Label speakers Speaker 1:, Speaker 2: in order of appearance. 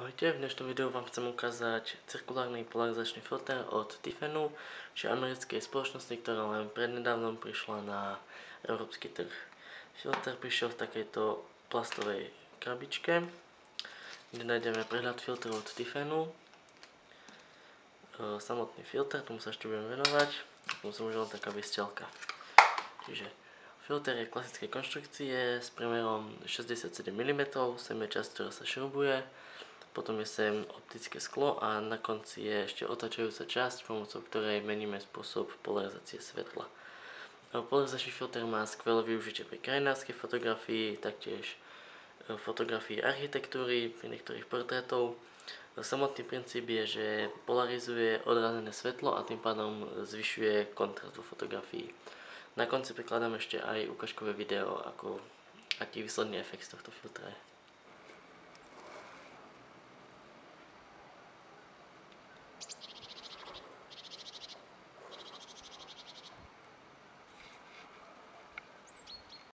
Speaker 1: Ahojte, v dnešnom videu vám chcem ukázať cirkulárny polarizačný filter od Tiffenu, čiže americkej spoločnosti, ktorá len prednedávnom prišla na európsky trh. Filter prišiel v takejto plastovej krabičke, kde nájdeme prehľad filtrov od Tiffenu, samotný filter, tomu sa ešte budem venovať, tomu som už len taká vystelka. Čiže filter je klasickej konštrukcie s priemerom 67 mm, sem je časť, ktorá sa šrubuje. Potom je sem optické sklo a na konci je ešte otáčajúca časť, pomocou ktorej meníme spôsob polarizácie svetla. Polarizačný filter má skvelé využitie pri krajinárskej fotografii, taktiež fotografii architektúry, pri niektorých portrétov. Samotný princíp je, že polarizuje odrazené svetlo a tým pádom zvyšuje kontrast vo fotografii. Na konci prikladám ešte aj ukážkové video, aký výsledný efekt z tohto filtra je.